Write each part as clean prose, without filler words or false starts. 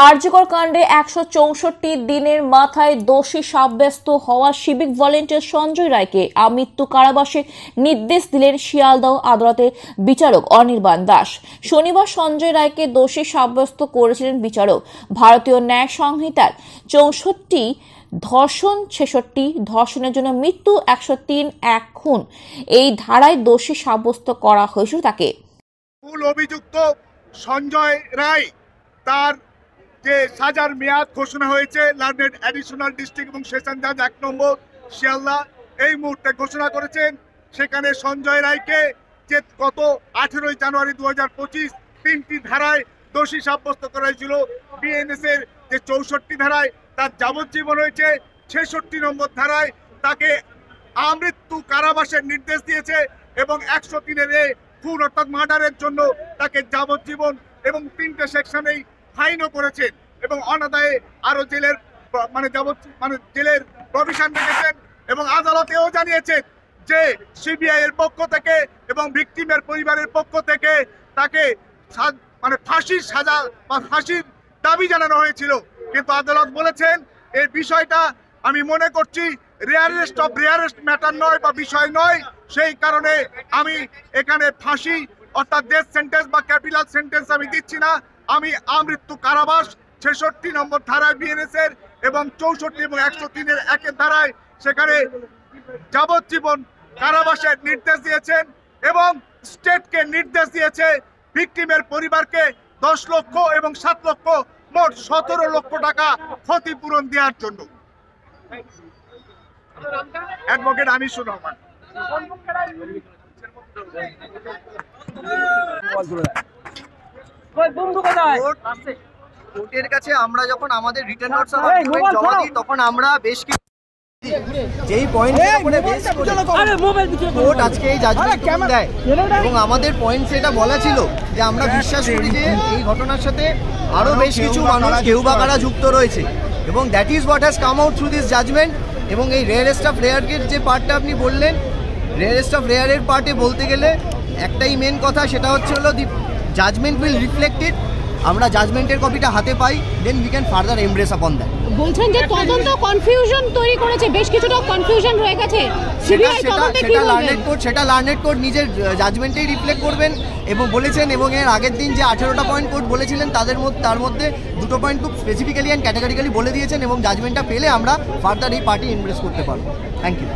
আরজিকর কাণ্ডে ১৬৪ দিনের মাথায় দোষী সাব্যস্ত হওয়া সিভিক ভলেন্টিয়ার সঞ্জয় রায়কে আমৃত্যু কারাবাসের নির্দেশ দিলেন শিয়ালদহ আদালতের বিচারক অনির্বাণ দাস। শনিবার সঞ্জয় রায়কে দোষী সাব্যস্ত করেছিলেন বিচারক। ভারতীয় ন্যায় সংহিতার ৬৪ ধর্ষণ ৬৬, ধর্ষণের জন্য মৃত্যু ১০৩, খুন এই ধারায় দোষী সাব্যস্ত করা হয়েছিল তাকে। মূল অভিযুক্ত সঞ্জয় রায় তার যে সাজার মেয়াদ ঘোষণা হয়েছে লার্নেড অ্যাডিশনাল ডিস্ট্রিক্ট এবং সেশন জাজ ১ নম্বর শিয়ালদা এই মুহূর্তে ঘোষণা করেছেন। সেখানে সঞ্জয় রায়কে যে গত ১৮ জানুয়ারি ২০২৫ তিনটি ধারায় দোষী সাব্যস্ত করা হয়েছিল। বিএনএস এর যে ৬৪ ধারায় তার যাবজ্জীবন হয়েছে, ৬৬ নম্বর ধারায় তাকে আমৃত্যু কারাবাসের নির্দেশ দিয়েছে এবং ১০৩-এর খুন অর্থাৎ মার্ডারের জন্য তাকে যাবজ্জীবন এবং ৩টে সেকশনেই ফাইনও করেছেন এবং অনাদায়ে আরো জেলের জেলের প্রভিশন রেখেছেন এবং আদালতেও জানিয়েছেন যে সিবিআই এর পক্ষ থেকে এবং ভিকটিমের পরিবারের পক্ষ থেকে তাকে ফাঁসির সাজা বা ফাঁসির দাবি জানানো হয়েছিল। কিন্তু আদালত বলেছেন এই বিষয়টা আমি মনে করছি রেয়ারেস্ট অফ রেয়ারেস্ট ম্যাটার নয় বা বিষয় নয়, সেই কারণে আমি এখানে ফাঁসি অর্থাৎ ডেথ সেন্টেন্স বা ক্যাপিটাল সেন্টেন্স আমি দিচ্ছি না। আমি আমৃত্যু কারাবাস ৬৬ নম্বর ধারায় বিএনএস এর এবং ৬৪ এবং ১০৩-এর ১-এর ধারায় সেখানে যাবজ্জীবন কারাবাসের নির্দেশ দিয়েছেন এবং স্টেটকে নির্দেশ দিয়েছে ভিকটিমের পরিবারকে ১০ লক্ষ এবং ৭ লক্ষ মোট ১৭ লক্ষ টাকা ক্ষতিপূরণ দেওয়ার জন্য। অ্যাডভোকেট আনিসুর রহমান। কোর্টের কাছে আমরা যখন আমাদের রিটেন নোটস অফ আর্গুমেন্ট জমা দিই তখন আমরা বেশ কিছু যেই পয়েন্টের উপরে বেস করে কোর্ট আজকে এই জাজমেন্ট দেয় এবং আমাদের পয়েন্টস এটা বলা ছিল যে আমরা বিশ্বাস করি যে এই ঘটনার সাথে আরও বেশ কিছু মানুষ কেউ বা কারা যুক্ত রয়েছে এবং that is what has come out through this judgement. এবং এই রেয়ারেস্ট অফ রেয়ারের যে পার্টটা আপনি বললেন, রেয়ারেস্ট অফ রেয়ারের পার্টে বলতে গেলে একটাই মেন কথা, সেটা হচ্ছে হলো দি জাজমেন্ট উইল রিফ্লেক্টেড। আমরা জাজমেন্টের কপিটা হাতে পাই, then we can further embrace upon that. বলছেন যে তদন্ত কনফিউশন তৈরি করেছে, বেশ কিছুটা কনফিউশন হয়ে গেছে সিবিআই তদন্তে, কি বলবেন? সেটা লার্নেড কোর্ট নিজের জাজমেন্টেই রিফ্লেক্ট করবেন এবং বলেছেন এবং এর আগের দিন যে 18টা পয়েন্ট কোর্ট বলেছিলেন তার মধ্যে 2টো পয়েন্ট খুব স্পেসিফিক্যালি অ্যান্ড ক্যাটাগরিক্যালি বলে দিয়েছেন এবং জাজমেন্টটা পেলে আমরা ফার্দার এই পার্টি এমব্রেস করতে পারবো। Thank you.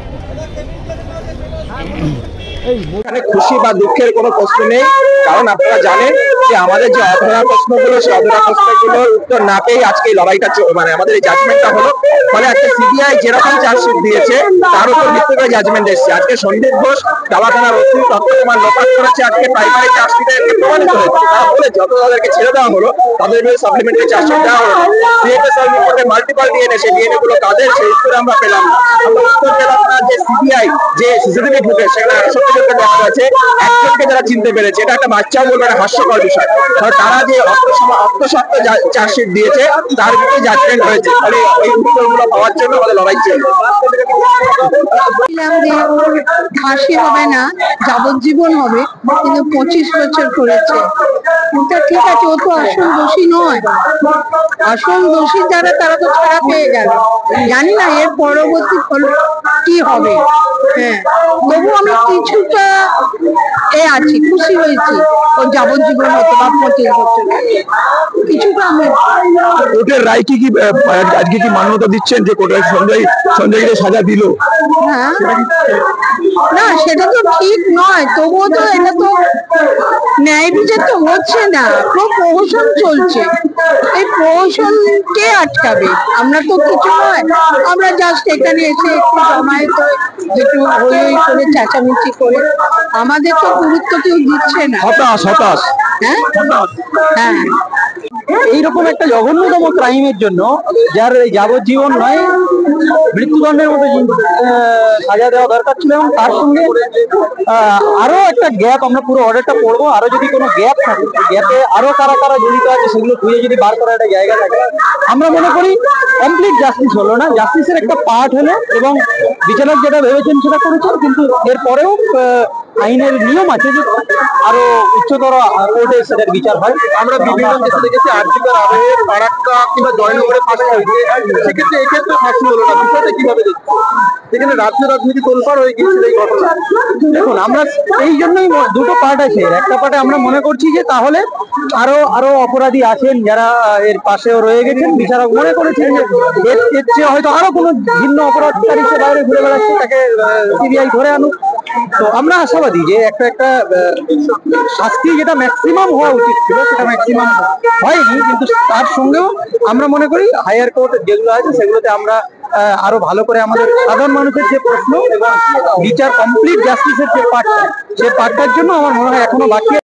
এখানে খুশি বা দুঃখের কোনো প্রশ্ন নেই, কারণ আপনারা জানেন যে আমাদের যে অধরা প্রশ্নগুলো সেই অধরা প্রশ্নগুলোর উত্তর না পেয়ে আজকে এই লড়াইটা আমাদের এই জাজমেন্টটা হলো। ফলে আজকে সিবিআই যেরকম চার্জশিট দিয়েছে তার উপর ভিত্তি করে জাজমেন্ট এসেছে। আজকে সন্দীপ ঘোষ দাওয়াখানার ওসি তত্ত্বকুমার লোপাট করেছে, আজকে প্রাইমারি চার্জশিটে প্রমাণিত হয়েছে। তারা বলেছে যত তাদেরকে ছেড়ে দেওয়া হলো তাদের বিরুদ্ধে সাপ্লিমেন্টারি চার্জশিট দেওয়া হলো। সিএফএসএল রিপোর্টে মাল্টিপল ডিএনএ, সেই ডিএনএ গুলো কাদের সেই উত্তর আমরা পেলাম না। আমরা উত্তর পেলাম না যে সিবিআই যে সিসিটিভি ফুটেজ সেখানে ৬৮ জনকে দেখা গেছে, একজনকে যারা চিনতে পেরেছে। এটা একটা বাচ্চাও বলবে একটা হাস্যকর বিষয়। তারা যে অর্থসত্ত্ব চার্জশিট দিয়েছে তার ভিতরে জাজমেন্ট হয়েছে। ফলে এই উত্তরগুলো পাওয়ার জন্য আমাদের লড়াই চলবে। ফাঁসি হবে না, যাবজ্জীবন হবে, কিন্তু 25 বছর করেছে। এটা ঠিক আছে, ও তো আসল দোষী নয়। আসল দোষী যারা তারা তো ছাড়া পেয়ে যাবে। জানি না এর পরবর্তী ফল কি হবে। হ্যাঁ, তবু আমি কিছুটা আছি, খুশি হয়েছি ও যাবজ্জীবন হতো বা 25 বছর কিছুটা। আমি কোর্টের রায় কি আজকে কি মান্যতা দিচ্ছেন যে কোর্টের সঞ্জয়কে সাজা দিল? হ্যাঁ, না সেটা তো ঠিক নয়, তবুও তো এটা তো ন্যায় বিচার তো হচ্ছে না, খুব প্রহসন চলছে। এই প্রহসনকে আটকাবে, আমরা তো কিছু নয়। আমরা জাস্ট এখানে এসে একটু জমায়েত একটু হই করে চেঁচামেচি করে, আমাদের তো গুরুত্ব কেউ দিচ্ছে না। হতাশ। হ্যাঁ হ্যাঁ, এইরকম একটা জঘন্যতম ক্রাইমের জন্য যার যাবজ্জীবন নয় মৃত্যুদণ্ডের মতো সাজা দেওয়া দরকার ছিল এবং তার সঙ্গে আরো একটা গ্যাপ, আমরা পুরো অর্ডারটা পড়বো, আরো যদি কোনো গ্যাপ থাকে, গ্যাপে আরো কারা কারা জড়িত আছে সেগুলো খুঁজে যদি বার করার একটা জায়গা থাকে, আমরা মনে করি কমপ্লিট জাস্টিস হলো না, জাস্টিসের একটা পার্ট হলো এবং বিচারক যেটা ভেবেছেন সেটা করেছেন। কিন্তু এরপরেও আইনের নিয়ম আছে যে আরো উচ্চতর কোর্টে সেটার বিচার হয়। আমরা বিভিন্ন দেশে দেখেছি আর্থিকের আবহে ফারাক্কা কিংবা জয়নগরে ফাঁসি হয়েছে, সেক্ষেত্রে এক্ষেত্রে ফাঁসি হলো না, বিষয়টা কিভাবে দেখছেন? সেখানে রাজ্য রাজনীতি তোলপাড় হয়ে গিয়েছিল এই ঘটনা। দেখুন, আমরা এই জন্যই দুটো পার্ট আছে। একটা পার্টে আমরা মনে করছি যে তাহলে আরো অপরাধী আছেন যারা এর পাশেও রয়ে গেছেন, বিচারক মনে করেছেন যে এর চেয়ে হয়তো আরো কোনো ভিন্ন অপরাধকারী সে বাইরে ঘুরে বেড়াচ্ছে, তাকে সিবিআই ধরে আনুক। তো আমরা আশাবাদী যে একটা শাস্তি যেটা ম্যাক্সিমাম হওয়া উচিত ছিল সেটা ম্যাক্সিমাম হয়নি, কিন্তু তার সঙ্গেও আমরা মনে করি হায়ার কোর্ট যেগুলো আছে সেগুলোতে আমরা আরো ভালো করে আমাদের সাধারণ মানুষের যে প্রশ্ন এবং বিচার কমপ্লিট জাস্টিসের যে পার্টটা, সেই পার্টটার জন্য আমার মনে হয় এখনো বাকি